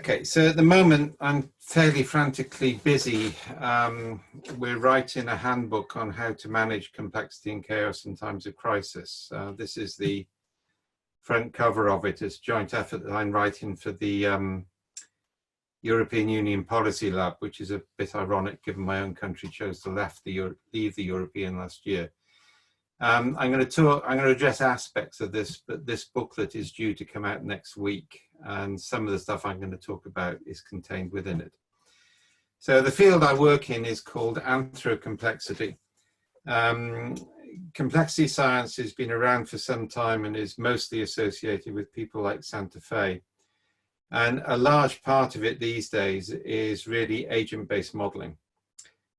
Okay, so at the moment I'm fairly frantically busy. We're writing a handbook on how to manage complexity and chaos in times of crisis. This is the front cover of it. It's a joint effort that I'm writing for the European Union Policy Lab, which is a bit ironic given my own country chose to leave the European last year. I'm going to address aspects of this, but this booklet is due to come out next week, and some of the stuff I'm going to talk about is contained within it. So the field I work in is called anthro-complexity. Complexity science has been around for some time and is mostly associated with people like Santa Fe. And a large part of it these days is really agent-based modeling.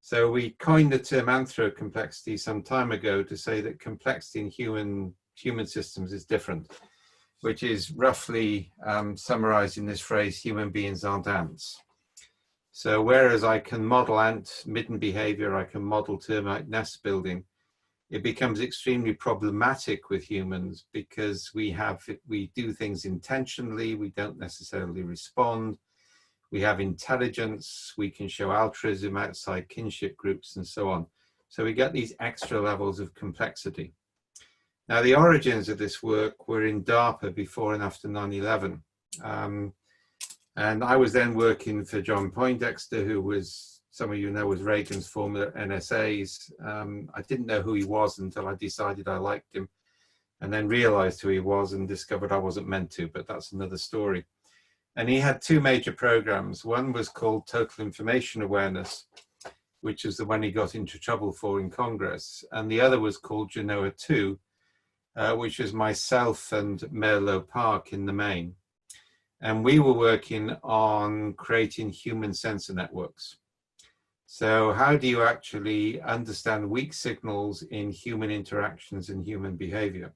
So we coined the term anthro-complexity some time ago to say that complexity in human systems is different, which is roughly summarized in this phrase, human beings aren't ants. So whereas I can model ant midden behavior, I can model termite nest building, it becomes extremely problematic with humans because we do things intentionally, we don't necessarily respond. We have intelligence, we can show altruism outside kinship groups and so on. So we get these extra levels of complexity. Now the origins of this work were in DARPA before and after 9/11. And I was then working for John Poindexter, who was, some of you know, was Reagan's former NSAs. I didn't know who he was until I decided I liked him and then realized who he was and discovered I wasn't meant to, but that's another story. And he had two major programs. One was called Total Information Awareness, which is the one he got into trouble for in Congress. And the other was called Genoa 2, which was myself and Merlo Park in the main. And we were working on creating human sensor networks. So how do you actually understand weak signals in human interactions and human behavior?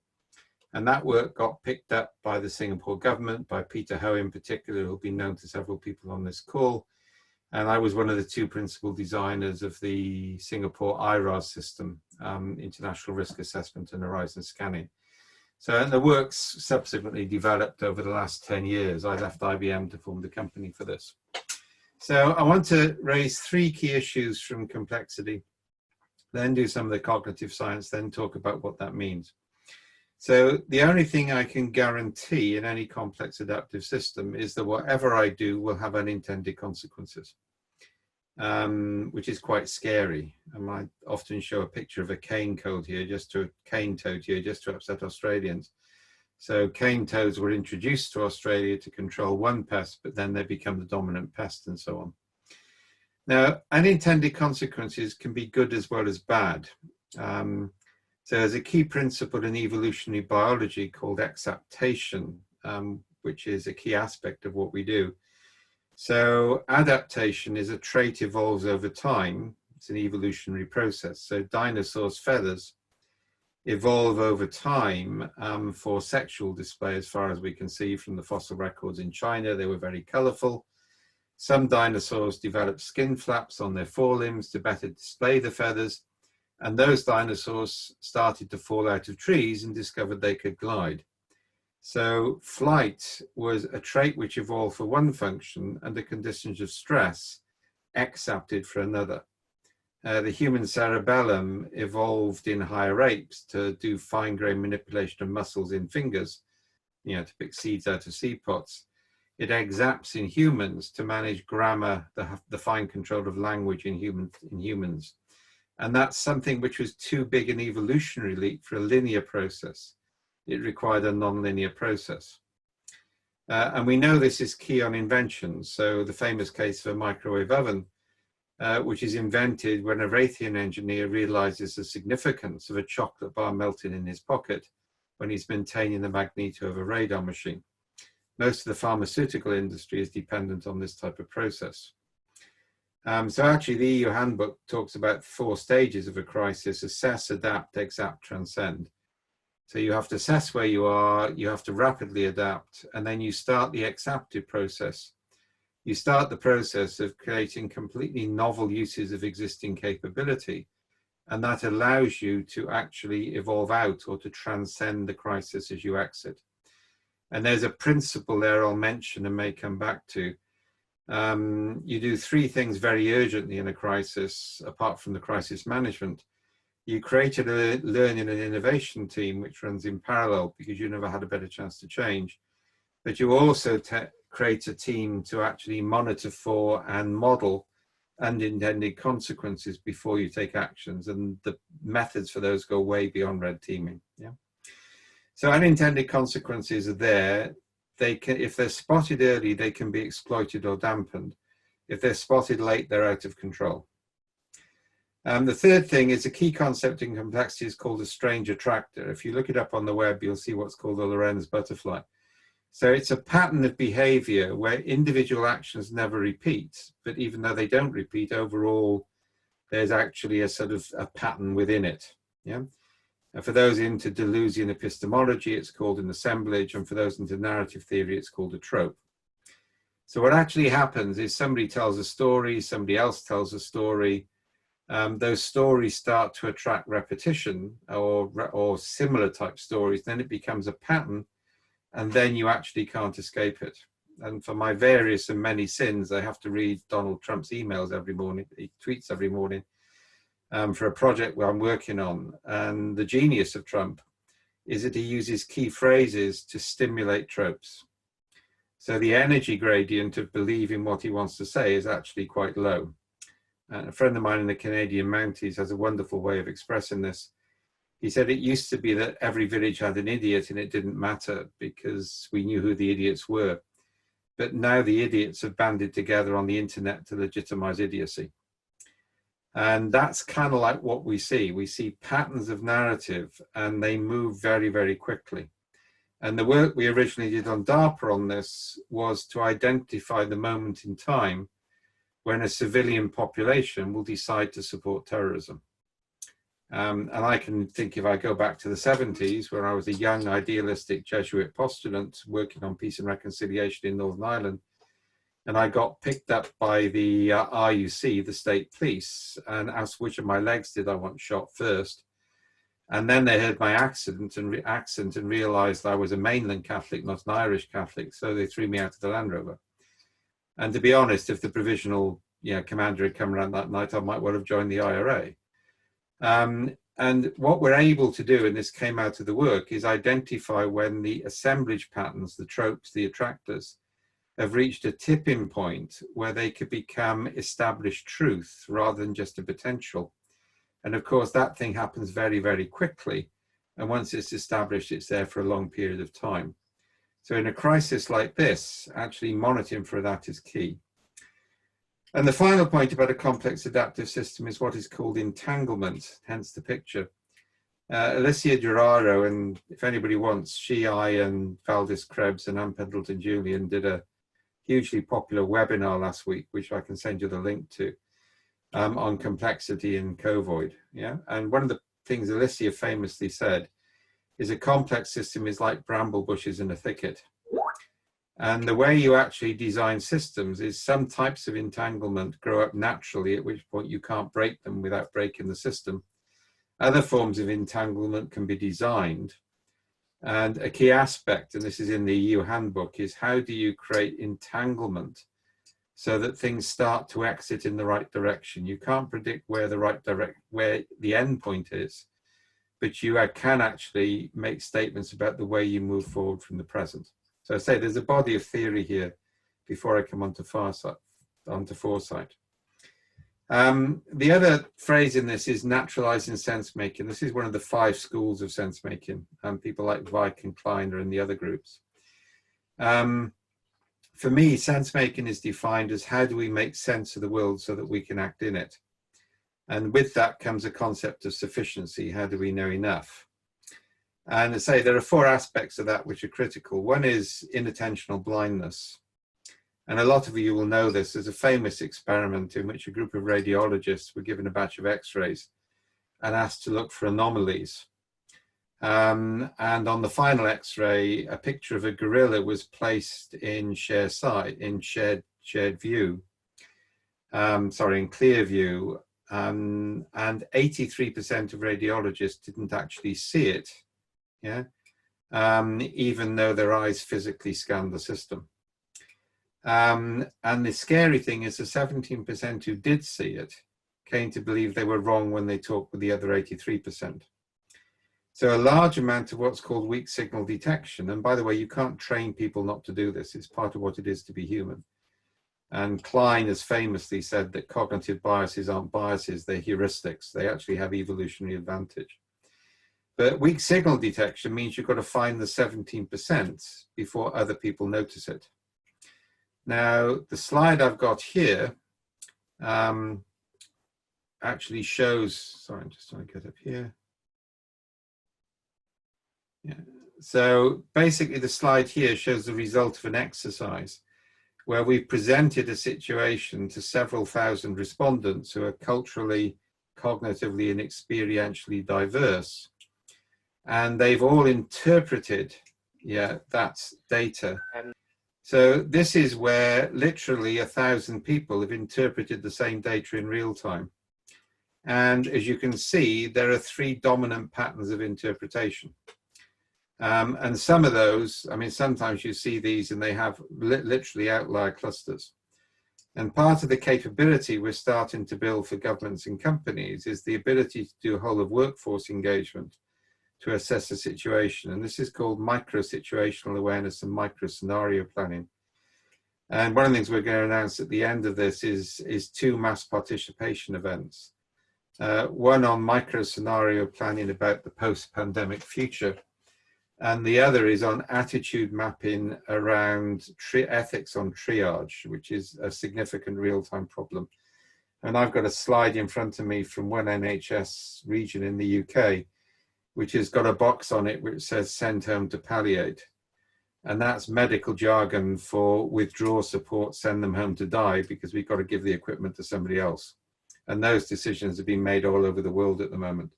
And that work got picked up by the Singapore government, by Peter Ho in particular, who'll be known to several people on this call. And I was one of the two principal designers of the Singapore IRAS system, International Risk Assessment and Horizon Scanning. So the work's subsequently developed over the last 10 years. I left IBM to form the company for this. So I want to raise three key issues from complexity, then do some of the cognitive science, then talk about what that means. So the only thing I can guarantee in any complex adaptive system is that whatever I do will have unintended consequences, which is quite scary. I might often show a picture of a cane toad here, just to upset Australians. So cane toads were introduced to Australia to control one pest, but then they become the dominant pest and so on. Now, unintended consequences can be good as well as bad. So there's a key principle in evolutionary biology called exaptation, which is a key aspect of what we do. So adaptation is a trait evolves over time. It's an evolutionary process. So dinosaurs' feathers evolve over time for sexual display, as far as we can see from the fossil records in China. They were very colorful. Some dinosaurs developed skin flaps on their forelimbs to better display the feathers. And those dinosaurs started to fall out of trees and discovered they could glide. So flight was a trait which evolved for one function under conditions of stress, exapted for another. The human cerebellum evolved in higher apes to do fine-grained manipulation of muscles in fingers, to pick seeds out of seed pods. It exapts in humans to manage grammar, the fine control of language in humans. And that's something which was too big an evolutionary leap for a linear process. It required a non-linear process. And we know this is key on inventions. So the famous case of a microwave oven, which is invented when a Raytheon engineer realizes the significance of a chocolate bar melting in his pocket when he's maintaining the magneto of a radar machine. Most of the pharmaceutical industry is dependent on this type of process. So actually the EU handbook talks about 4 stages of a crisis: assess, adapt, exapt, transcend. So you have to assess where you are, you have to rapidly adapt, and then you start the exaptive process. You start the process of creating completely novel uses of existing capability, and that allows you to actually evolve out or to transcend the crisis as you exit. And there's a principle there I'll mention and may come back to, You do three things very urgently in a crisis, apart from the crisis management. You created a learning and innovation team, which runs in parallel because you never had a better chance to change. But you also create a team to actually monitor for and model unintended consequences before you take actions. And the methods for those go way beyond red teaming. Yeah. So unintended consequences are there. They can, if they're spotted early, they can be exploited or dampened. If they're spotted late, they're out of control. The third thing is a key concept in complexity is called a strange attractor. If you look it up on the web, you'll see what's called a Lorenz butterfly. So it's a pattern of behavior where individual actions never repeat, but even though they don't repeat, overall, there's actually a sort of a pattern within it. Yeah. And for those into Deleuzian epistemology, it's called an assemblage, and for those into narrative theory, it's called a trope. So what actually happens is somebody tells a story, somebody else tells a story. Those stories start to attract repetition or similar type stories. Then it becomes a pattern, and then you actually can't escape it. And for my various and many sins, I have to read Donald Trump's emails every morning. He tweets every morning. For a project where I'm working on. And the genius of Trump is that he uses key phrases to stimulate tropes. So the energy gradient of believing what he wants to say is actually quite low. And a friend of mine in the Canadian Mounties has a wonderful way of expressing this. He said it used to be that every village had an idiot and it didn't matter because we knew who the idiots were. But now the idiots have banded together on the internet to legitimize idiocy. And that's kind of like what we see. We see patterns of narrative and they move very, very quickly. And the work we originally did on DARPA on this was to identify the moment in time when a civilian population will decide to support terrorism. And I can think if I go back to the 70s, where I was a young idealistic Jesuit postulant working on peace and reconciliation in Northern Ireland, and I got picked up by the RUC, the state police, and asked which of my legs did I want shot first. And then they heard my accent and realized I was a mainland Catholic, not an Irish Catholic. So they threw me out of the Land Rover. And to be honest, if the provisional commander had come around that night, I might well have joined the IRA. And what we're able to do, and this came out of the work, is identify when the assemblage patterns, the tropes, the attractors, have reached a tipping point where they could become established truth rather than just a potential. And of course, that thing happens very, very quickly. And once it's established, it's there for a long period of time. So in a crisis like this, actually monitoring for that is key. And the final point about a complex adaptive system is what is called entanglement, hence the picture. Alicia Gerraro, and if anybody wants, I, and Valdis Krebs and Ann Pendleton-Julian did a hugely popular webinar last week, which I can send you the link to, on complexity and covoid. Yeah, and one of the things Alicia famously said is a complex system is like bramble bushes in a thicket. And the way you actually design systems is some types of entanglement grow up naturally, at which point you can't break them without breaking the system. Other forms of entanglement can be designed. And a key aspect, and this is in the EU handbook, is how do you create entanglement so that things start to exit in the right direction? You can't predict where where the end point is, but you can actually make statements about the way you move forward from the present. So I say there's a body of theory here before I come onto foresight. The other phrase in this is naturalizing sense making. This is one of the 5 schools of sense making, and people like Weick and Kleiner and the other groups. For me, sense making is defined as how do we make sense of the world so that we can act in it. And with that comes a concept of sufficiency. How do we know enough? And I say there are 4 aspects of that which are critical. One is inattentional blindness. And a lot of you will know this. There's a famous experiment in which a group of radiologists were given a batch of x-rays and asked to look for anomalies. And on the final x-ray, a picture of a gorilla was placed in shared view, in clear view, and 83% of radiologists didn't actually see it, even though their eyes physically scanned the system. And the scary thing is the 17% who did see it came to believe they were wrong when they talked with the other 83%. So a large amount of what's called weak signal detection, and by the way, you can't train people not to do this. It's part of what it is to be human. And Klein has famously said that cognitive biases aren't biases, they're heuristics. They actually have evolutionary advantage. But weak signal detection means you've got to find the 17% before other people notice it. Now, the slide I've got here actually shows, sorry, I'm just trying to get up here. Yeah. So basically the slide here shows the result of an exercise where we presented a situation to several thousand respondents who are culturally, cognitively, and experientially diverse. And they've all interpreted, that data. So this is where literally 1,000 people have interpreted the same data in real time. And as you can see, there are 3 dominant patterns of interpretation. And some of those, I mean, sometimes you see these and they have literally outlier clusters. And part of the capability we're starting to build for governments and companies is the ability to do a whole of workforce engagement to assess a situation. And this is called micro-situational awareness and micro-scenario planning. And one of the things we're going to announce at the end of this is 2 mass participation events. One on micro-scenario planning about the post-pandemic future, and the other is on attitude mapping around ethics on triage, which is a significant real-time problem. And I've got a slide in front of me from one NHS region in the UK, which has got a box on it which says send home to palliate. And that's medical jargon for withdraw support, send them home to die, because we've got to give the equipment to somebody else. And those decisions have been made all over the world at the moment.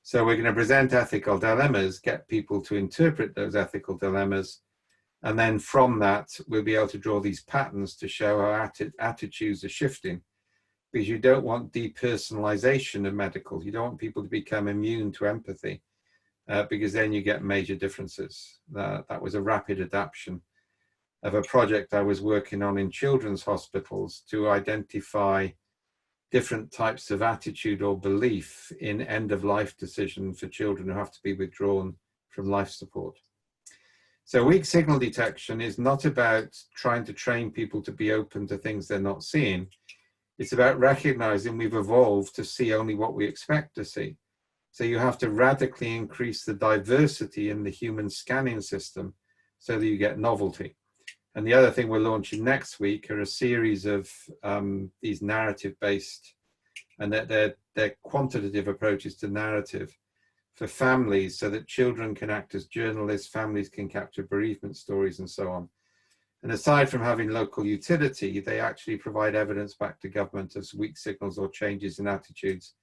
So we're going to present ethical dilemmas, get people to interpret those ethical dilemmas, and then from that, we'll be able to draw these patterns to show how attitudes are shifting, because you don't want depersonalization of medical. You don't want people to become immune to empathy, because then you get major differences. That was a rapid adaptation of a project I was working on in children's hospitals to identify different types of attitude or belief in end-of-life decision for children who have to be withdrawn from life support. So weak signal detection is not about trying to train people to be open to things they're not seeing. It's about recognizing we've evolved to see only what we expect to see. So you have to radically increase the diversity in the human scanning system so that you get novelty. And the other thing we're launching next week are a series of these narrative-based, and they're quantitative approaches to narrative for families so that children can act as journalists, families can capture bereavement stories and so on. And aside from having local utility, they actually provide evidence back to government as weak signals or changes in attitudes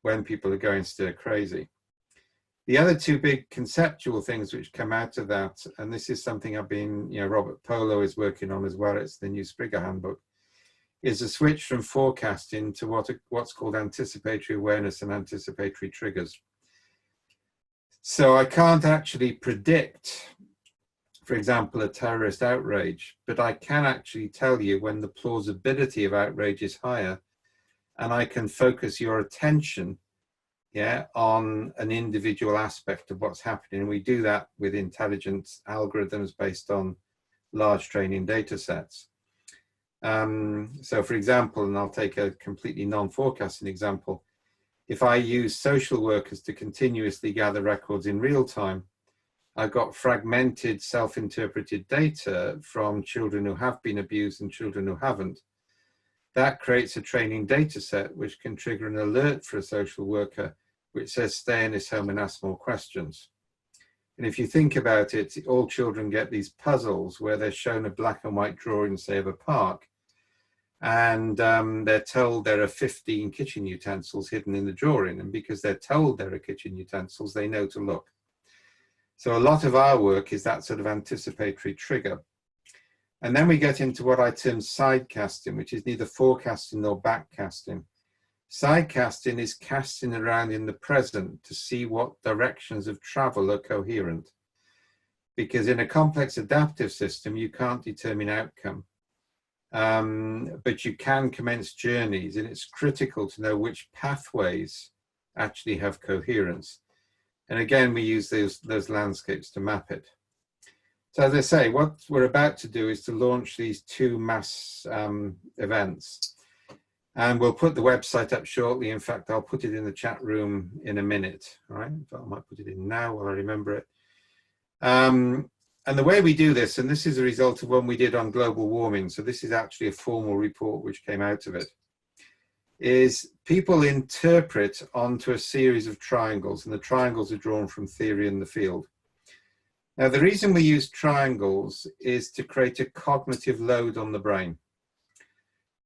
when people are going stir crazy. The other 2 big conceptual things which come out of that, and this is something I've been, Robert Polo is working on as well, it's the new Sprigger handbook, is a switch from forecasting to what's called anticipatory awareness and anticipatory triggers. So I can't actually predict, for example, a terrorist outrage, but I can actually tell you when the plausibility of outrage is higher, and I can focus your attention on an individual aspect of what's happening. And we do that with intelligence algorithms based on large training data sets. So for example, and I'll take a completely non-forecasting example, if I use social workers to continuously gather records in real time, I've got fragmented self-interpreted data from children who have been abused and children who haven't. That creates a training data set which can trigger an alert for a social worker which says stay in this home and ask more questions. And if you think about it, all children get these puzzles where they're shown a black and white drawing, say, of a park, and they're told there are 15 kitchen utensils hidden in the drawing, and because they're told there are kitchen utensils, they know to look. So a lot of our work is that sort of anticipatory trigger. And then we get into what I term sidecasting, which is neither forecasting nor backcasting. Sidecasting is casting around in the present to see what directions of travel are coherent. Because in a complex adaptive system, you can't determine outcome. but you can commence journeys, and it's critical to know which pathways actually have coherence. And again, we use those landscapes to map it. So as I say, what we're about to do is to launch these 2 mass events. And we'll put the website up shortly. In fact, I'll put it in the chat room in a minute. All right, I might put it in now while I remember it. And the way we do this, and this is a result of one we did on global warming, so this is actually a formal report which came out of it, is people interpret onto a series of triangles, and the triangles are drawn from theory in the field. Now, the reason we use triangles is to create a cognitive load on the brain.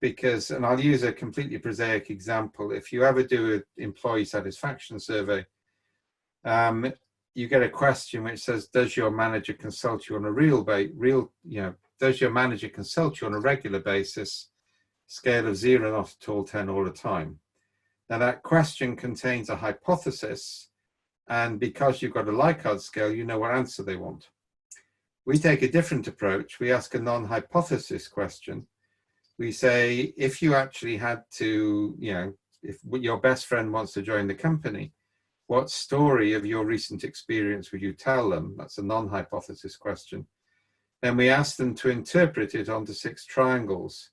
Because, and I'll use a completely prosaic example, if you ever do an employee satisfaction survey, you get a question which says, does your manager consult you on a does your manager consult you on a regular basis, scale of 0, not at all, 10 all the time? Now that question contains a hypothesis, and because you've got a Likert scale, you know what answer they want. We take a different approach. We ask a non-hypothesis question. We say, if you actually had to, if your best friend wants to join the company, what story of your recent experience would you tell them? That's a non-hypothesis question. Then we ask them to interpret it onto 6 triangles,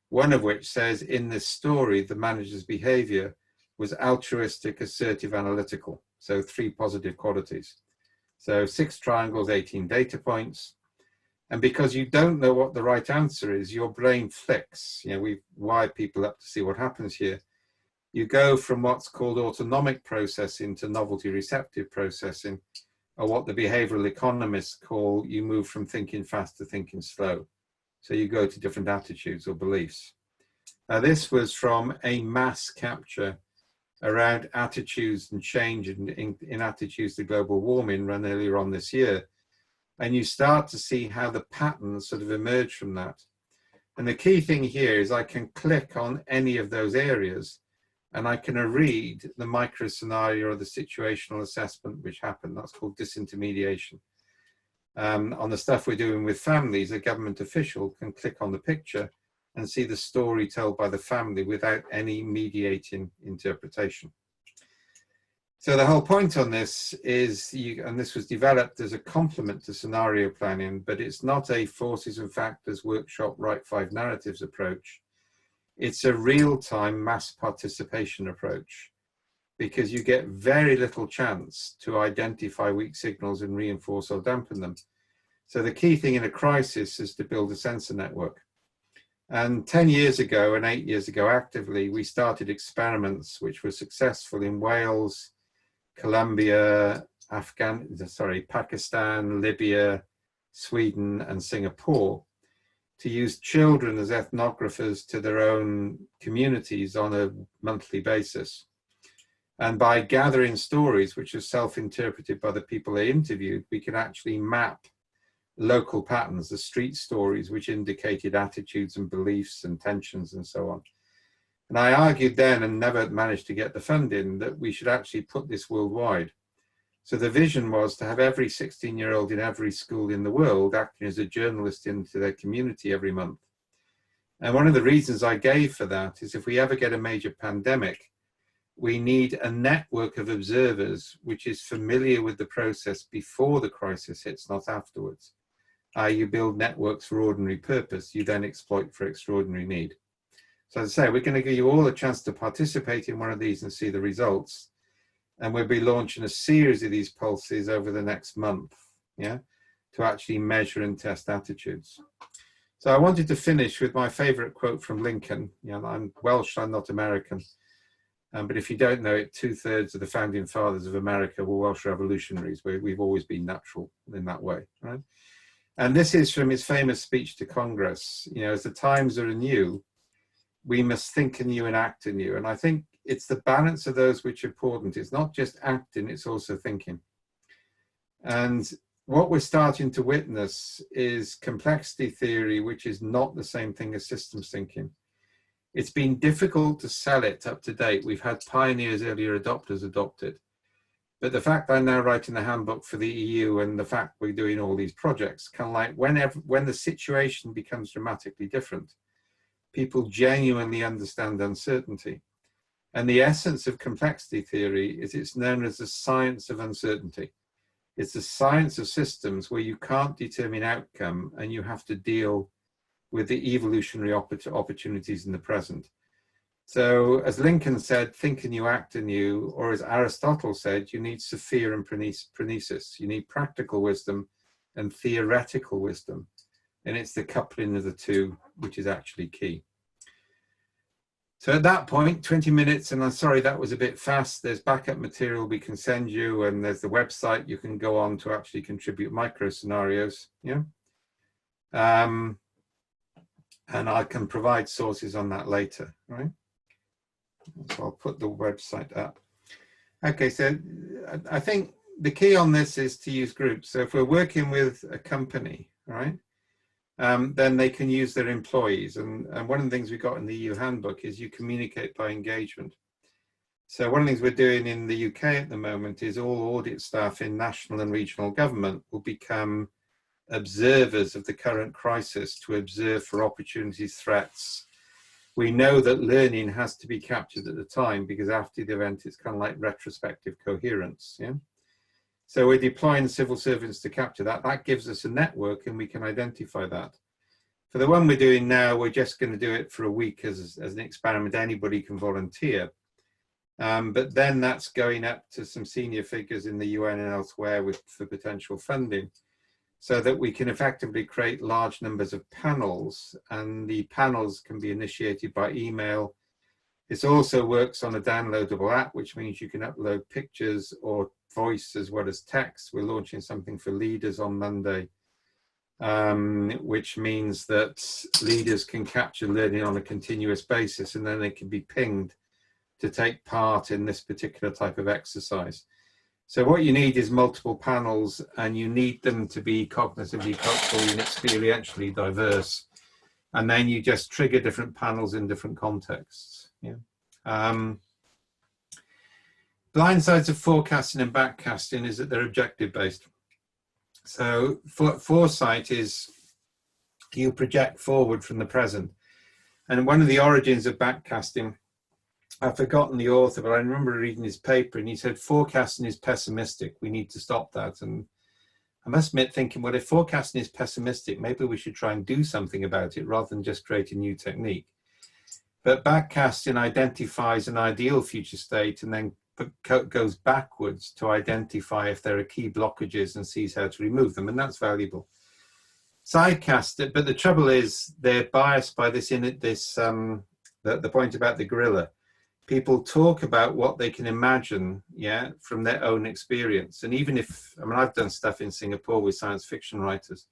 one of which says, in this story, the manager's behavior was altruistic, assertive, analytical. So 3 positive qualities. So 6 triangles, 18 data points. And because you don't know what the right answer is, your brain flicks. We've wired people up to see what happens here. You go from what's called autonomic processing to novelty receptive processing, or what the behavioral economists call, you move from thinking fast to thinking slow. So you go to different attitudes or beliefs. Now, this was from a mass capture around attitudes and change in attitudes to global warming run earlier on this year. And you start to see how the patterns sort of emerge from that. And the key thing here is I can click on any of those areas and I can read the micro scenario or the situational assessment which happened. That's called disintermediation. On the stuff we're doing with families, a government official can click on the picture and see the story told by the family without any mediating interpretation. So the whole point on this is, and this was developed as a complement to scenario planning, but it's not a forces and factors workshop, write 5 narratives approach. It's a real-time mass participation approach, because you get very little chance to identify weak signals and reinforce or dampen them. So the key thing in a crisis is to build a sensor network. And 10 years ago and 8 years ago actively, we started experiments which were successful in Wales, Colombia, Pakistan, Libya, Sweden, and Singapore, to use children as ethnographers to their own communities on a monthly basis. And by gathering stories which are self-interpreted by the people they interviewed, we can actually map local patterns, the street stories which indicated attitudes and beliefs and tensions and so on. And I argued then, and never managed to get the funding, that we should actually put this worldwide. So the vision was to have every 16-year-old in every school in the world acting as a journalist into their community every month. And one of the reasons I gave for that is, if we ever get a major pandemic, we need a network of observers which is familiar with the process before the crisis hits, not afterwards. You build networks for ordinary purpose, you then exploit for extraordinary need. So as I say, we're going to give you all a chance to participate in one of these and see the results. And we'll be launching a series of these pulses over the next month, to actually measure and test attitudes. So I wanted to finish with my favorite quote from Lincoln. I'm Welsh, I'm not American. But if you don't know it, 2/3 of the founding fathers of America were Welsh revolutionaries. We've always been natural in that way, right? And this is from his famous speech to Congress. As the times are anew, we must think anew and act anew. And I think it's the balance of those which are important. It's not just acting, it's also thinking. And what we're starting to witness is complexity theory, which is not the same thing as systems thinking. It's been difficult to sell it up to date. We've had pioneers, earlier adopters adopt it. But the fact I'm now writing the handbook for the EU, and the fact we're doing all these projects, kind of like when the situation becomes dramatically different, People genuinely understand uncertainty. And the essence of complexity theory is it's known as the science of uncertainty. It's the science of systems where you can't determine outcome and you have to deal with the evolutionary opportunities in the present. So as Lincoln said, think anew, act anew, or as Aristotle said, you need Sophia and Phronesis. You need practical wisdom and theoretical wisdom. And it's the coupling of the two which is actually key. So at that point, 20 minutes, and I'm sorry that was a bit fast. There's backup material we can send you, and there's the website you can go on to actually contribute micro scenarios. Yeah. And I can provide sources on that later, right? So I'll put the website up. Okay, so I think the key on this is to use groups. So if we're working with a company, right, then they can use their employees. And one of the things we got in the EU handbook is you communicate by engagement. So one of the things we're doing in the UK at the moment is all audit staff in national and regional government will become observers of the current crisis to observe for opportunities, threats. We know that learning has to be captured at the time because after the event, it's kind of like retrospective coherence. Yeah. So we're deploying civil servants to capture that. That gives us a network and we can identify that. For the one we're doing now, we're just going to do it for a week as an experiment. Anybody can volunteer. But then that's going up to some senior figures in the UN and elsewhere for potential funding so that we can effectively create large numbers of panels, and the panels can be initiated by email. This also works on a downloadable app, which means you can upload pictures or voice as well as text. We're launching something for leaders on Monday, which means that leaders can capture learning on a continuous basis, and then they can be pinged to take part in this particular type of exercise. So what you need is multiple panels, and you need them to be cognitively, culturally, and experientially diverse. And then you just trigger different panels in different contexts. Yeah. Blind sides of forecasting and backcasting is that they're objective based. So foresight is you project forward from the present. And one of the origins of backcasting, I've forgotten the author, but I remember reading his paper and he said, forecasting is pessimistic. We need to stop that. And I must admit thinking, well, if forecasting is pessimistic, maybe we should try and do something about it rather than just create a new technique. But backcasting identifies an ideal future state and then goes backwards to identify if there are key blockages and sees how to remove them. And that's valuable. Sidecast, but the trouble is they're biased by this, the point about the gorilla. People talk about what they can imagine, yeah, from their own experience. And even if, I mean, I've done stuff in Singapore with science fiction writers.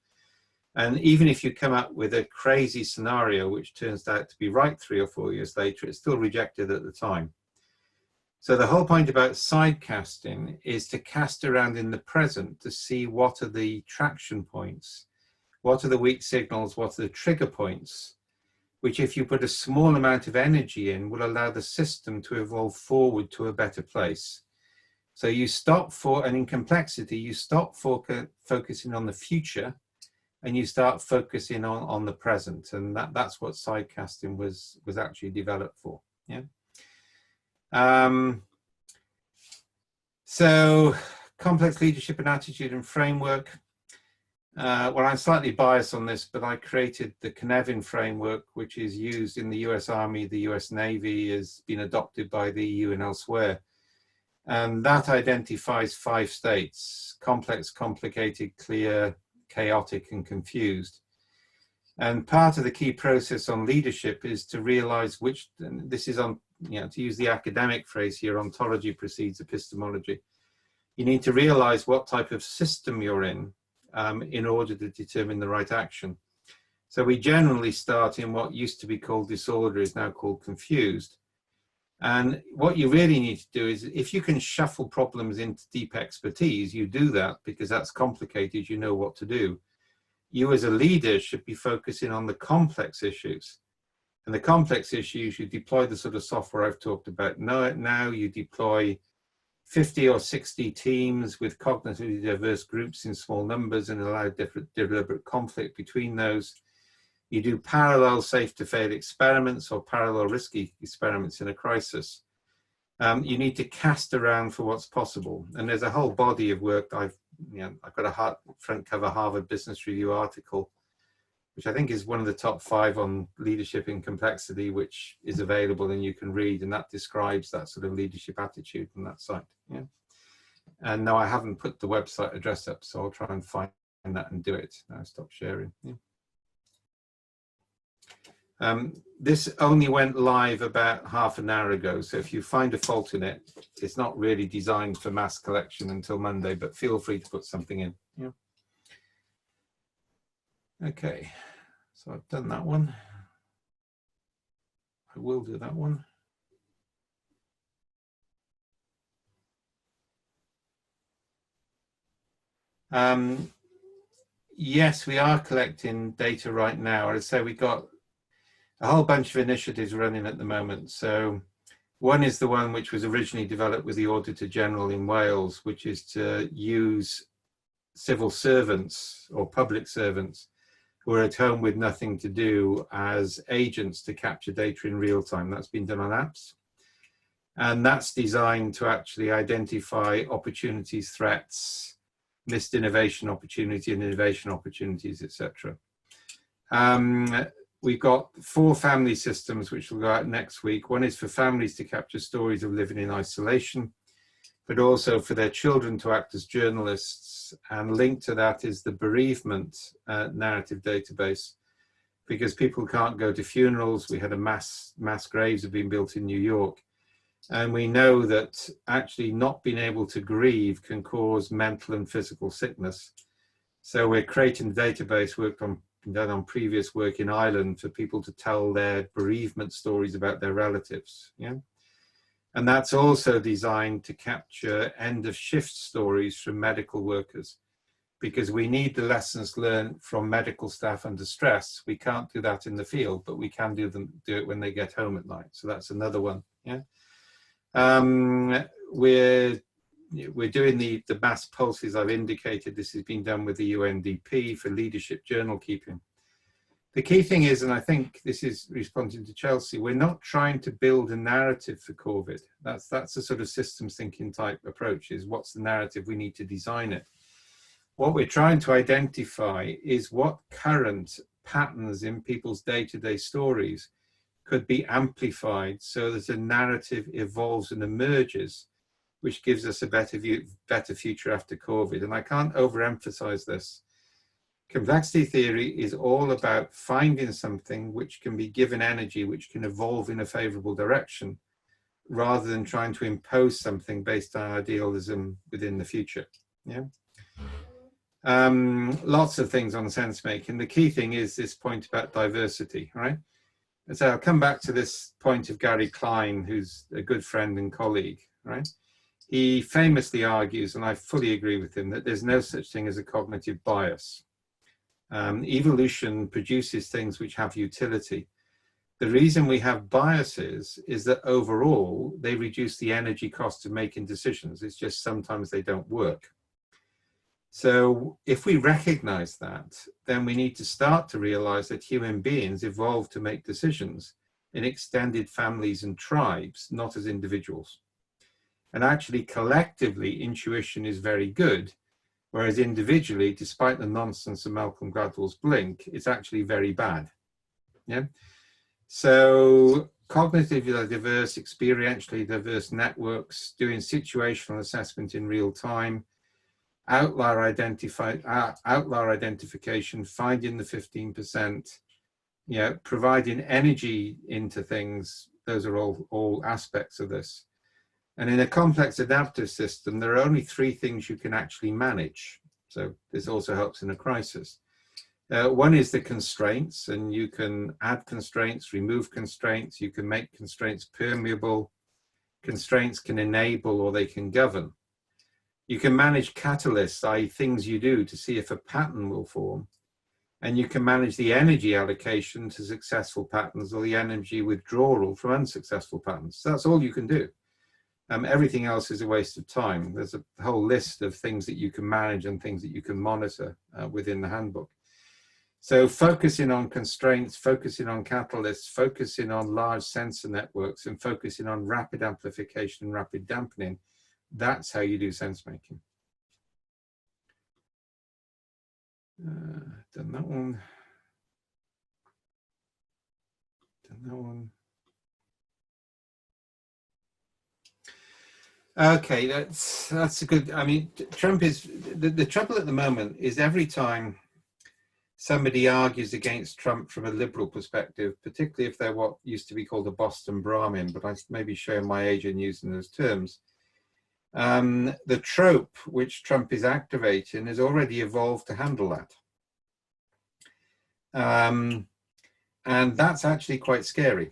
And even if you come up with a crazy scenario, which turns out to be right 3 or 4 years later, it's still rejected at the time. So the whole point about sidecasting is to cast around in the present to see what are the traction points, what are the weak signals, what are the trigger points, which if you put a small amount of energy in will allow the system to evolve forward to a better place. So you stop and in complexity, you stop focusing on the future and you start focusing on the present. And that's what sidecasting was actually developed for, yeah. So complex leadership and attitude and framework. Well, I'm slightly biased on this, but I created the Cynefin framework, which is used in the US Army, the US Navy, has been adopted by the EU and elsewhere. And that identifies 5 states: complex, complicated, clear, chaotic, and confused. And part of the key process on leadership is to realize which, and this is on, you know, to use the academic phrase here, ontology precedes epistemology. You need to realize what type of system you're in order to determine the right action. So we generally start in what used to be called disorder is now called confused. And what you really need to do is, if you can shuffle problems into deep expertise, you do that because that's complicated, you know what to do. You as a leader should be focusing on the complex issues. And the complex issues, you deploy the sort of software I've talked about. Now you deploy 50 or 60 teams with cognitively diverse groups in small numbers and allow different deliberate conflict between those. You do parallel safe-to-fail experiments or parallel risky experiments in a crisis. You need to cast around for what's possible. And there's a whole body of work. I've got a front cover Harvard Business Review article, which I think is one of the top 5 on leadership in complexity, which is available and you can read, and that describes that sort of leadership attitude on that site. Yeah. And no, I haven't put the website address up, so I'll try and find that and do it. Now stop sharing. Yeah. This only went live about half an hour ago, so if you find a fault in it, it's not really designed for mass collection until Monday, but feel free to put something in. Yeah. Okay, so I've done that one. I will do that one. Yes, we are collecting data right now. I'd say we've got a whole bunch of initiatives running at the moment. So one is the one which was originally developed with the Auditor General in Wales, which is to use civil servants or public servants who are at home with nothing to do as agents to capture data in real time. That's been done on apps. And that's designed to actually identify opportunities, threats, missed innovation opportunity and innovation opportunities, etc. We've got 4 family systems which will go out next week. One is for families to capture stories of living in isolation, but also for their children to act as journalists. And linked to that is the bereavement narrative database, because people can't go to funerals. We had a mass graves have been built in New York. And we know that actually not being able to grieve can cause mental and physical sickness. So we're creating a database done on previous work in Ireland for people to tell their bereavement stories about their relatives. Yeah. And that's also designed to capture end of shift stories from medical workers, because we need the lessons learned from medical staff under stress. We can't do that in the field, but we can do it when they get home at night. So that's another one. Yeah. We're doing the mass pulses I've indicated. This has been done with the UNDP for leadership journal keeping. The key thing is, and I think this is responding to Chelsea, we're not trying to build a narrative for COVID. That's a sort of systems thinking type approach, is what's the narrative, we need to design it. What we're trying to identify is what current patterns in people's day-to-day stories could be amplified so that a narrative evolves and emerges, which gives us a better future after COVID. And I can't overemphasize this. Complexity theory is all about finding something which can be given energy, which can evolve in a favorable direction, rather than trying to impose something based on idealism within the future. Yeah. Lots of things on Sensemaking. The key thing is this point about diversity, right? And so I'll come back to this point of Gary Klein, who's a good friend and colleague, right? He famously argues, and I fully agree with him, that there's no such thing as a cognitive bias. Evolution produces things which have utility. The reason we have biases is that overall, they reduce the energy cost of making decisions. It's just sometimes they don't work. So if we recognize that, then we need to start to realize that human beings evolved to make decisions in extended families and tribes, not as individuals. And actually, collectively, intuition is very good, whereas individually, despite the nonsense of Malcolm Gladwell's Blink, it's actually very bad. Yeah. So cognitively diverse, experientially diverse networks, doing situational assessment in real time, outlier identification, finding the 15%, providing energy into things. Those are all aspects of this. And in a complex adaptive system, there are only 3 things you can actually manage. So this also helps in a crisis. One is the constraints, and you can add constraints, remove constraints. You can make constraints permeable. Constraints can enable or they can govern. You can manage catalysts, i.e. things you do to see if a pattern will form. And you can manage the energy allocation to successful patterns or the energy withdrawal from unsuccessful patterns. So that's all you can do. Everything else is a waste of time. There's a whole list of things that you can manage and things that you can monitor within the handbook. So focusing on constraints, focusing on catalysts, focusing on large sensor networks, and focusing on rapid amplification and rapid dampening, that's how you do sense making. Done that one. Done that one. Okay, that's a good. I mean, Trump is the trouble at the moment is every time somebody argues against Trump from a liberal perspective, particularly if they're what used to be called a Boston Brahmin, but I may be showing my age in using those terms. The trope which Trump is activating has already evolved to handle that. And that's actually quite scary,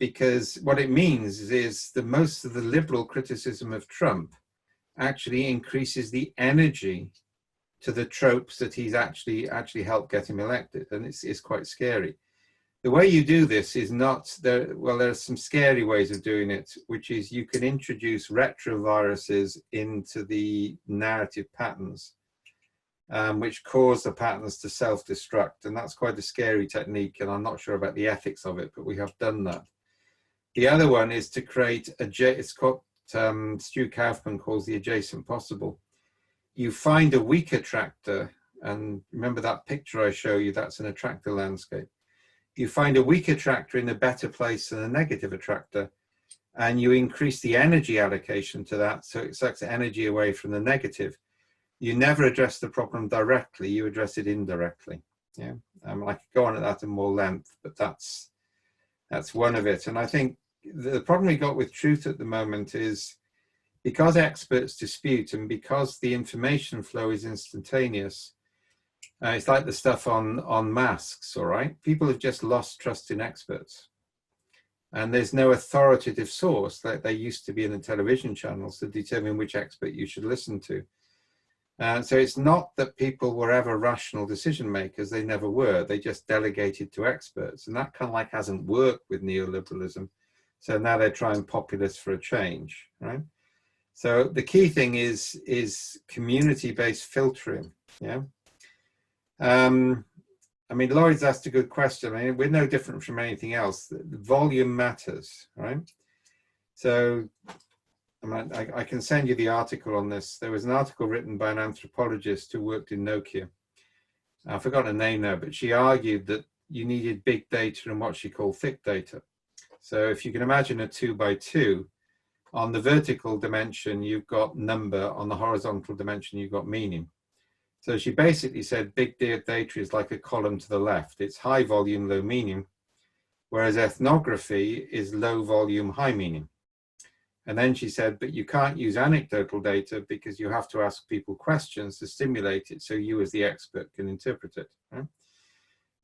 because what it means is that most of the liberal criticism of Trump actually increases the energy to the tropes that he's actually helped get him elected, and it's quite scary. The way you do this is not there. Well, there are some scary ways of doing it, which is you can introduce retroviruses into the narrative patterns, which cause the patterns to self-destruct, and that's quite a scary technique, and I'm not sure about the ethics of it, but we have done that. The other one is to create it's called, Stu Kaufman calls the adjacent possible. You find a weak attractor, and remember that picture I show you, that's an attractor landscape. You find a weak attractor in a better place than a negative attractor, and you increase the energy allocation to that, so it sucks energy away from the negative. You never address the problem directly, you address it indirectly. Yeah, I could go on at that in more length, but that's one of it. And I think the problem we got with truth at the moment is because experts dispute and because the information flow is instantaneous, it's like the stuff on masks, all right? People have just lost trust in experts. And there's no authoritative source like there used to be in the television channels to determine which expert you should listen to. So it's not that people were ever rational decision makers, they never were, they just delegated to experts. And that kind of like hasn't worked with neoliberalism. So now they're trying populists for a change, right? So the key thing is community-based filtering, yeah? I mean, Lloyd's asked a good question. I mean, we're no different from anything else. The volume matters, right? So I can send you the article on this. There was an article written by an anthropologist who worked in Nokia. I've forgotten her name now, but she argued that you needed big data and what she called thick data. So if you can imagine a 2x2, on the vertical dimension, you've got number, on the horizontal dimension, you've got meaning. So she basically said big data is like a column to the left. It's high volume, low meaning, whereas ethnography is low volume, high meaning. And then she said, but you can't use anecdotal data because you have to ask people questions to stimulate it so you as the expert can interpret it. Right?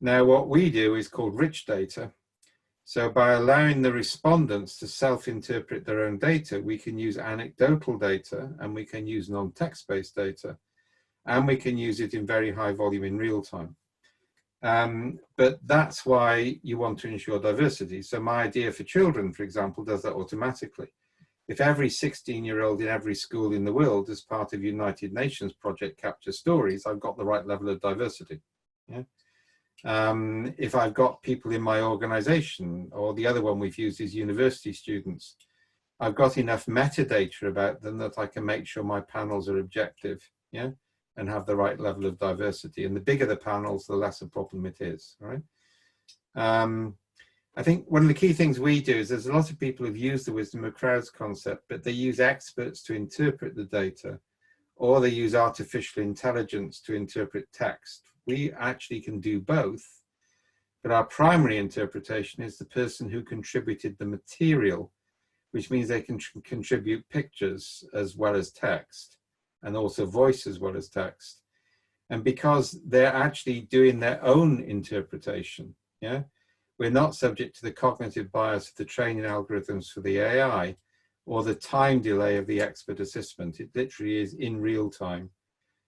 Now, what we do is called rich data. So by allowing the respondents to self-interpret their own data, we can use anecdotal data and we can use non-text-based data, and we can use it in very high volume in real time. But that's why you want to ensure diversity. So my idea for children, for example, does that automatically. If every 16-year-old in every school in the world as part of United Nations project captures stories, I've got the right level of diversity. Yeah? If I've got people in my organization, or the other one we've used is university students, I've got enough metadata about them that I can make sure my panels are objective, yeah, and have the right level of diversity. And the bigger the panels, the less a problem it is, right? I think one of the key things we do is there's a lot of people who've used the wisdom of crowds concept, but they use experts to interpret the data, or they use artificial intelligence to interpret text. We actually can do both, but our primary interpretation is the person who contributed the material, which means they can contribute pictures as well as text, and also voice as well as text. And because they're actually doing their own interpretation, yeah, we're not subject to the cognitive bias of the training algorithms for the AI or the time delay of the expert assessment. It literally is in real time.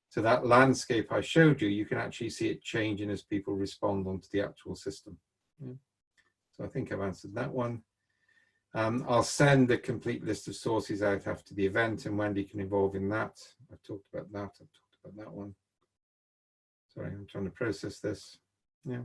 So that landscape I showed you, you can actually see it changing as people respond onto the actual system. Yeah. So I think I've answered that one. I'll send a complete list of sources out after the event, and Wendy can involve in that. I've talked about that. I've talked about that one. Sorry, I'm trying to process this. Yeah.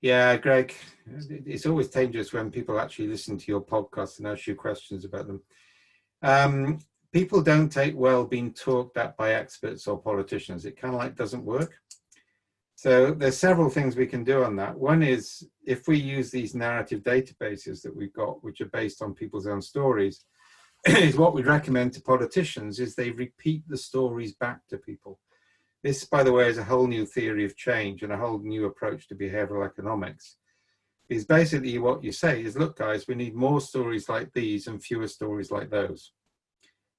Yeah, Greg, it's always dangerous when people actually listen to your podcast and ask you questions about them. People don't take well being talked at by experts or politicians. It kind of like doesn't work. So there's several things we can do on that. One is if we use these narrative databases that we've got, which are based on people's own stories, is what we'd recommend to politicians is they repeat the stories back to people. This, by the way, is a whole new theory of change and a whole new approach to behavioral economics. Is basically what you say is, look, guys, we need more stories like these and fewer stories like those.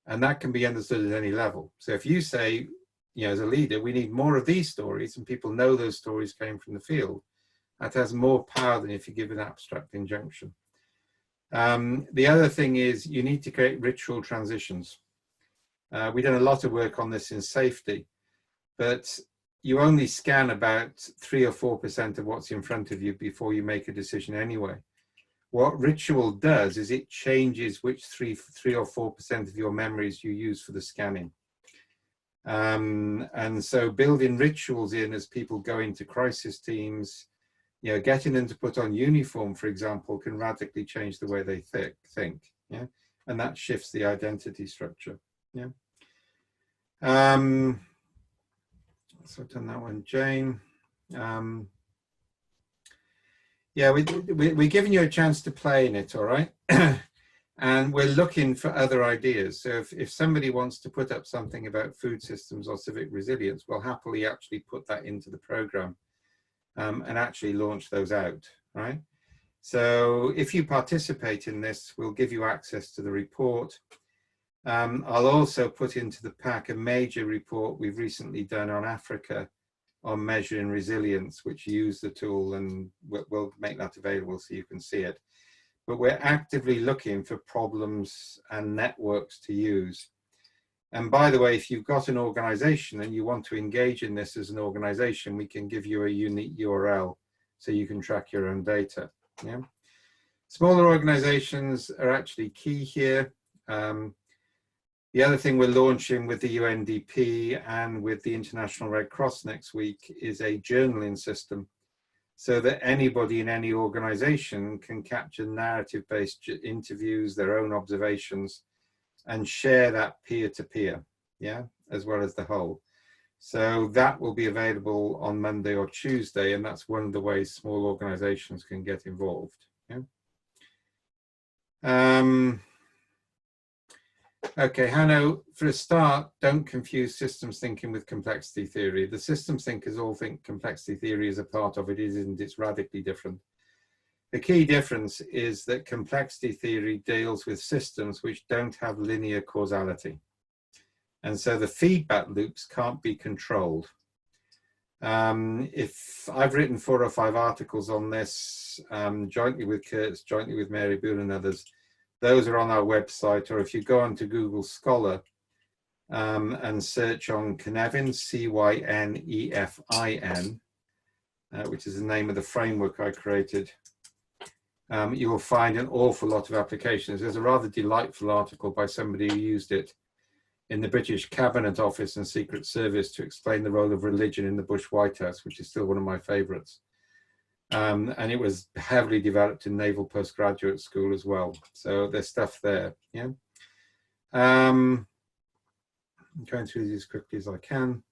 And that can be understood at any level. So if you say, you know, as a leader, we need more of these stories and people know those stories came from the field, that has more power than if you give an abstract injunction. The other thing is you need to create ritual transitions. We've done a lot of work on this in safety, but you only scan about 3 or 4% of what's in front of you before you make a decision anyway. What ritual does is it changes which 3 or 4% of your memories you use for the scanning. And so building rituals in as people go into crisis teams, you know, getting them to put on uniform, for example, can radically change the way they think. Yeah, and that shifts the identity structure. Yeah. So I've done that one, Jane. Yeah, we're giving you a chance to play in it, all right? And we're looking for other ideas. So if somebody wants to put up something about food systems or civic resilience, we'll happily actually put that into the program and actually launch those out, right? So if you participate in this, we'll give you access to the report. I'll also put into the pack a major report we've recently done on Africa on measuring resilience, which use the tool, and we'll make that available so you can see it. But we're actively looking for problems and networks to use. And by the way, if you've got an organization and you want to engage in this as an organization, we can give you a unique URL so you can track your own data. Yeah. Smaller organizations are actually key here. The other thing we're launching with the UNDP and with the International Red Cross next week is a journaling system so that anybody in any organization can capture narrative-based interviews, their own observations, and share that peer-to-peer, yeah, as well as the whole. So that will be available on Monday or Tuesday, and that's one of the ways small organizations can get involved. Yeah. Okay, Hanno, for a start, don't confuse systems thinking with complexity theory. The systems thinkers all think complexity theory is a part of it, isn't it? It's radically different. The key difference is that complexity theory deals with systems which don't have linear causality. And so the feedback loops can't be controlled. If I've written 4 or 5 articles on this, jointly with Kurtz, jointly with Mary Boone and others, those are on our website, or if you go onto Google Scholar and search on Cynefin, C-Y-N-E-F-I-N, which is the name of the framework I created, you will find an awful lot of applications. There's a rather delightful article by somebody who used it in the British Cabinet Office and Secret Service to explain the role of religion in the Bush White House, which is still one of my favorites. And it was heavily developed in Naval Postgraduate School as well. So there's stuff there, yeah. I'm going through these as quickly as I can.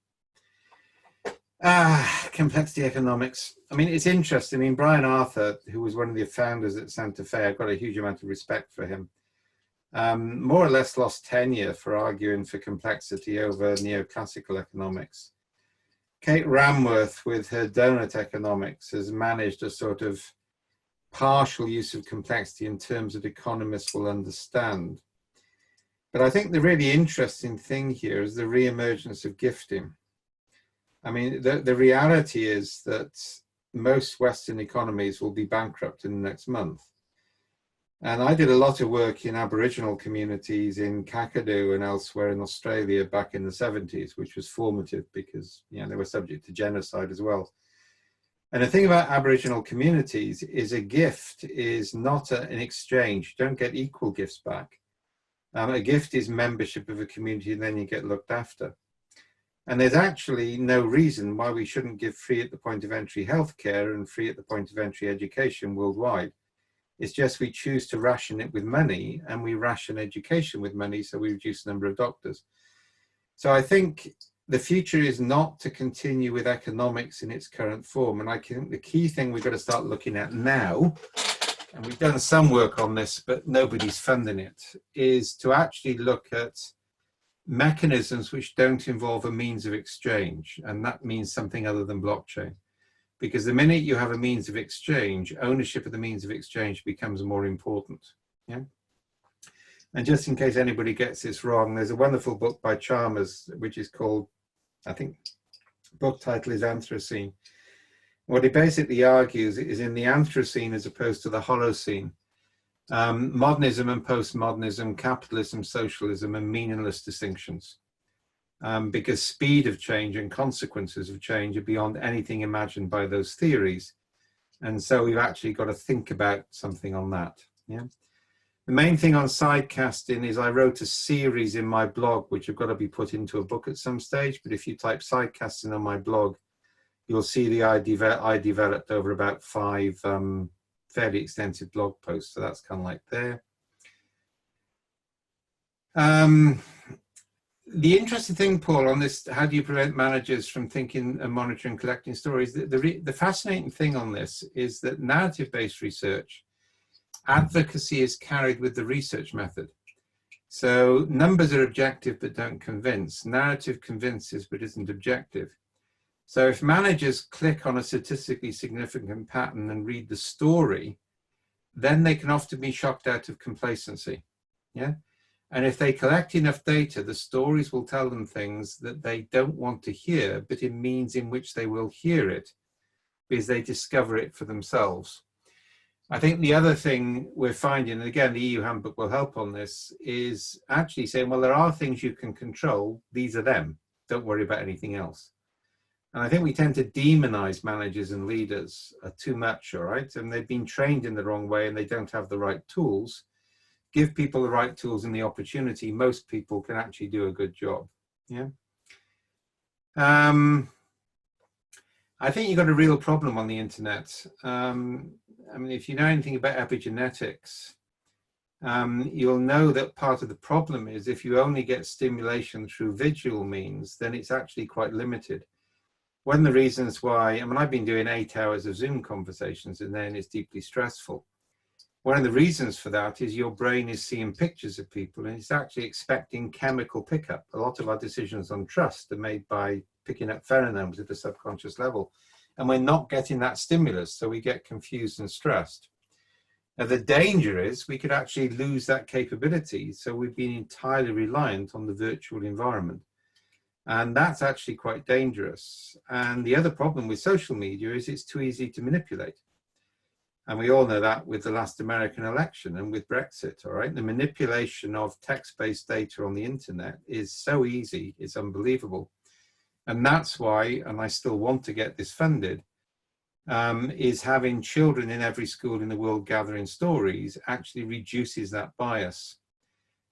Complexity economics. I mean, it's interesting. I mean, Brian Arthur, who was one of the founders at Santa Fe, I've got a huge amount of respect for him. More or less lost tenure for arguing for complexity over neoclassical economics. Kate Ramworth, with her donut economics, has managed a sort of partial use of complexity in terms that economists will understand. But I think the really interesting thing here is the re-emergence of gifting. I mean, the reality is that most Western economies will be bankrupt in the next month. And I did a lot of work in Aboriginal communities in Kakadu and elsewhere in Australia back in the 70s, which was formative because, you know, they were subject to genocide as well. And the thing about Aboriginal communities is a gift is not an exchange. You don't get equal gifts back. A gift is membership of a community and then you get looked after. And there's actually no reason why we shouldn't give free at the point of entry healthcare and free at the point of entry education worldwide. It's just we choose to ration it with money, and we ration education with money, so we reduce the number of doctors. So I think the future is not to continue with economics in its current form. And I think the key thing we've got to start looking at now, and we've done some work on this, but nobody's funding it, is to actually look at mechanisms which don't involve a means of exchange. And that means something other than blockchain. Because the minute you have a means of exchange, ownership of the means of exchange becomes more important. Yeah. And just in case anybody gets this wrong, there's a wonderful book by Chalmers, which is called, I think, book title is Anthropocene. What he basically argues is in the Anthropocene as opposed to the Holocene, modernism and postmodernism, capitalism, socialism are meaningless distinctions. Because speed of change and consequences of change are beyond anything imagined by those theories. And so we've actually got to think about something on that. Yeah. The main thing on sidecasting is I wrote a series in my blog, which have got to be put into a book at some stage. But if you type sidecasting on my blog, you'll see the I developed over about 5 fairly extensive blog posts. So that's kind of like there. The interesting thing, Paul, on this, how do you prevent managers from thinking and monitoring, collecting stories? The fascinating thing on this is that narrative-based research, advocacy is carried with the research method. So numbers are objective but don't convince. Narrative convinces but isn't objective. So if managers click on a statistically significant pattern and read the story, then they can often be shocked out of complacency. Yeah. And if they collect enough data, the stories will tell them things that they don't want to hear, but in means in which they will hear it because they discover it for themselves. I think the other thing we're finding, and again, the EU handbook will help on this, is actually saying, well, there are things you can control. These are them. Don't worry about anything else. And I think we tend to demonize managers and leaders too much, all right? And they've been trained in the wrong way and they don't have the right tools. Give people the right tools and the opportunity, most people can actually do a good job. Yeah. I think you've got a real problem on the internet. I mean, if you know anything about epigenetics, you'll know that part of the problem is if you only get stimulation through visual means, then it's actually quite limited. One of the reasons why, I mean, I've been doing 8 hours of Zoom conversations and then it's deeply stressful. One of the reasons for that is your brain is seeing pictures of people and it's actually expecting chemical pickup. A lot of our decisions on trust are made by picking up pheromones at a subconscious level. And we're not getting that stimulus, so we get confused and stressed. Now, the danger is we could actually lose that capability. So we've been entirely reliant on the virtual environment. And that's actually quite dangerous. And the other problem with social media is it's too easy to manipulate. And we all know that with the last American election and with Brexit, all right? The manipulation of text-based data on the internet is so easy, it's unbelievable. And that's why, and I still want to get this funded, is having children in every school in the world gathering stories actually reduces that bias.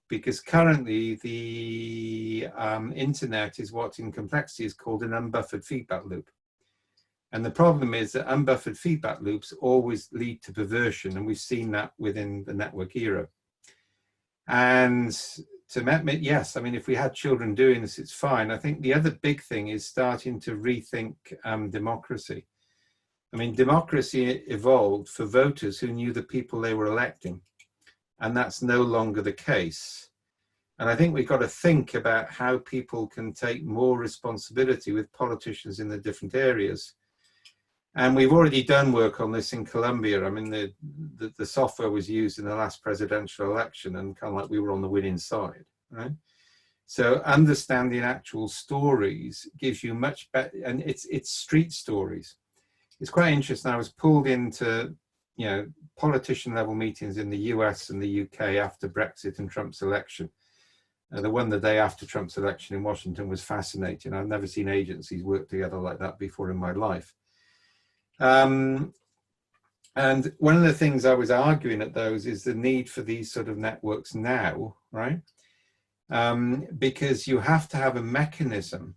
Because currently the internet is what in complexity is called an unbuffered feedback loop. And the problem is that unbuffered feedback loops always lead to perversion, and we've seen that within the network era. And to admit, yes, I mean, if we had children doing this, it's fine. I think the other big thing is starting to rethink democracy. I mean, democracy evolved for voters who knew the people they were electing, and that's no longer the case. And I think we've got to think about how people can take more responsibility with politicians in the different areas. And we've already done work on this in Colombia. I mean, the software was used in the last presidential election and kind of like we were on the winning side, right? So understanding actual stories gives you much better, and it's street stories. It's quite interesting. I was pulled into, you know, politician level meetings in the US and the UK after Brexit and Trump's election. The one the day after Trump's election in Washington was fascinating. I've never seen agencies work together like that before in my life. And one of the things I was arguing at those is the need for these sort of networks now, right? Because you have to have a mechanism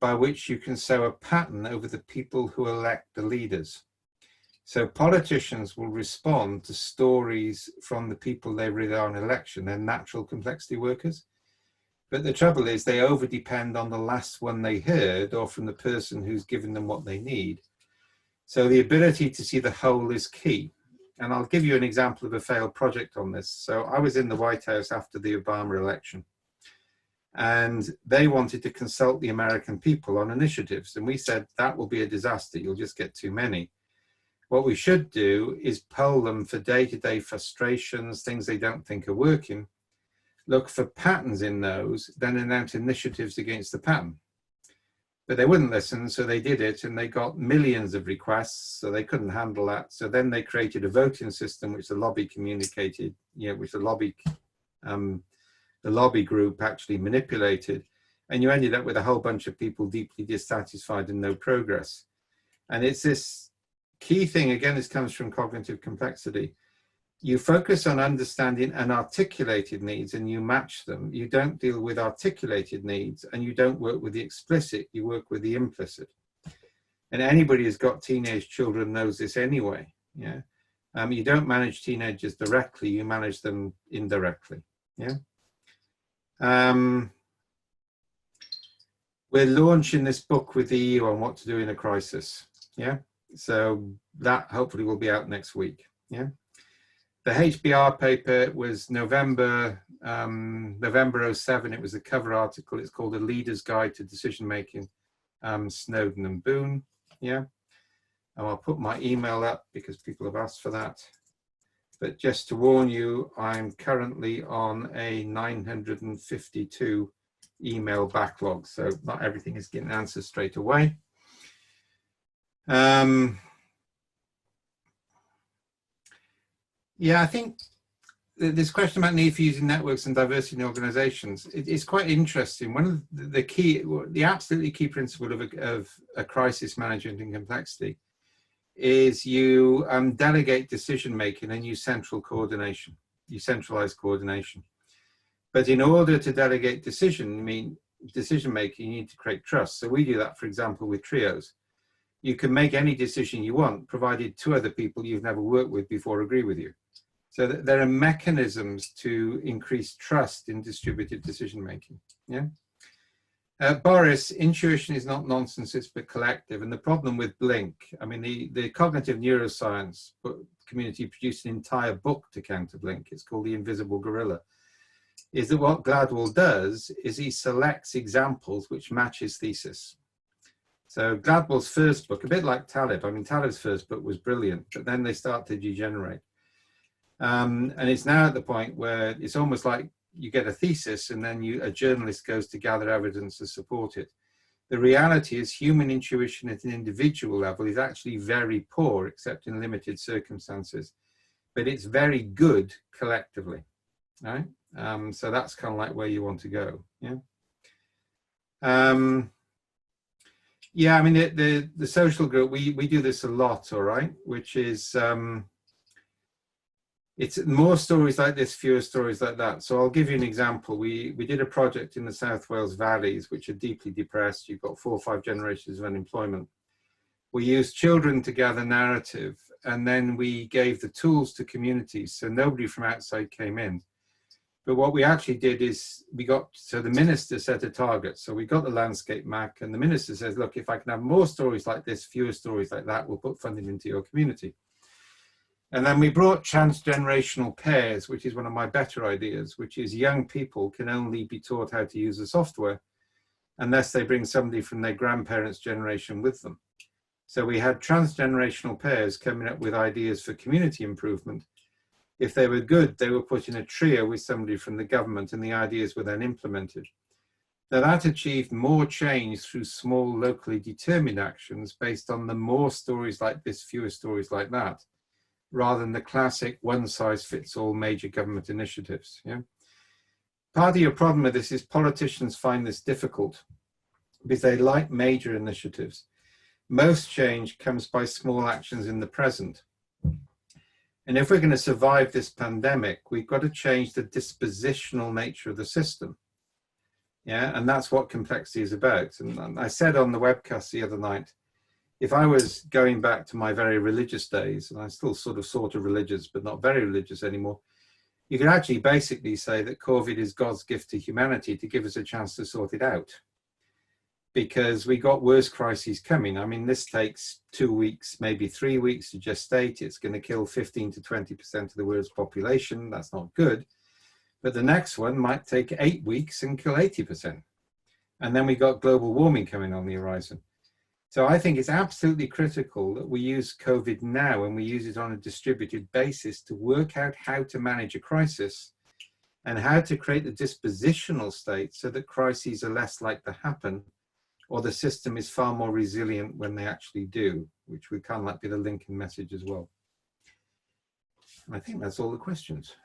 by which you can sow a pattern over the people who elect the leaders. So politicians will respond to stories from the people they rely on election. They're natural complexity workers. But the trouble is they over depend on the last one they heard or from the person who's given them what they need. So the ability to see the whole is key. And I'll give you an example of a failed project on this. So I was in the White House after the Obama election, and they wanted to consult the American people on initiatives. And we said, that will be a disaster. You'll just get too many. What we should do is poll them for day-to-day frustrations, things they don't think are working, look for patterns in those, then announce initiatives against the pattern. But they wouldn't listen, so they did it, and they got millions of requests, so they couldn't handle that. So then they created a voting system, which the lobby communicated, which the lobby group actually manipulated, and you ended up with a whole bunch of people deeply dissatisfied and no progress. And it's this key thing, again, this comes from cognitive complexity. You focus on understanding unarticulated needs and you match them. You don't deal with articulated needs, and you don't work with the explicit, you work with the implicit. And anybody who's got teenage children knows this anyway. Yeah. You don't manage teenagers directly, you manage them indirectly. Yeah. We're launching this book with the EU on what to do in a crisis. Yeah. So that hopefully will be out next week. Yeah. The HBR paper was November 07. It was a cover article. It's called A Leader's Guide to Decision Making, Snowden and Boone. Yeah. And I'll put my email up because people have asked for that. But just to warn you, I'm currently on a 952 email backlog. So not everything is getting answered straight away. Yeah, I think this question about need for using networks and diversity in organizations, it's quite interesting. One of the absolutely key principle of a crisis management and complexity is you delegate decision making and you centralize coordination. But in order to delegate decision making, you need to create trust. So we do that, for example, with trios. You can make any decision you want, provided two other people you've never worked with before agree with you. So there are mechanisms to increase trust in distributed decision making. Yeah. Boris, intuition is not nonsense, it's but collective. And the problem with Blink, I mean, the cognitive neuroscience community produced an entire book to counter Blink. It's called The Invisible Gorilla. Is that what Gladwell does is he selects examples which match his thesis. So Gladwell's first book, a bit like Taleb, I mean, Taleb's first book was brilliant, but then they start to degenerate. And it's now at the point where it's almost like you get a thesis and then a journalist goes to gather evidence to support it. The reality is human intuition at an individual level is actually very poor, except in limited circumstances, but it's very good collectively, right? So that's kind of like where you want to go, yeah? Yeah, I mean, the social group, we do this a lot, all right, which is, it's more stories like this, fewer stories like that. So I'll give you an example. We did a project in the South Wales valleys, which are deeply depressed. You've got 4 or 5 generations of unemployment. We used children to gather narrative, and then we gave the tools to communities, so nobody from outside came in. But what we actually did is so the minister set a target. So we got the landscape map, and the minister says, look, if I can have more stories like this, fewer stories like that, we'll put funding into your community. And then we brought transgenerational pairs, which is one of my better ideas, which is young people can only be taught how to use the software unless they bring somebody from their grandparents' generation with them. So we had transgenerational pairs coming up with ideas for community improvement. If they were good, they were put in a trio with somebody from the government, and the ideas were then implemented. Now that achieved more change through small, locally determined actions based on the more stories like this, fewer stories like that, rather than the classic one-size-fits-all major government initiatives. Yeah? Part of your problem with this is politicians find this difficult because they like major initiatives. Most change comes by small actions in the present. And if we're going to survive this pandemic, we've got to change the dispositional nature of the system. Yeah, and that's what complexity is about. And I said on the webcast the other night, if I was going back to my very religious days, and I'm still sort of religious, but not very religious anymore, you could actually basically say that COVID is God's gift to humanity to give us a chance to sort it out. Because we got worse crises coming. I mean, this takes 2 weeks, maybe 3 weeks to gestate. It's going to kill 15 to 20% of the world's population. That's not good. But the next one might take 8 weeks and kill 80%. And then we got global warming coming on the horizon. So I think it's absolutely critical that we use COVID now and we use it on a distributed basis to work out how to manage a crisis and how to create the dispositional state so that crises are less likely to happen, or the system is far more resilient when they actually do, which would kind of like be the Lincoln message as well. And I think that's all the questions.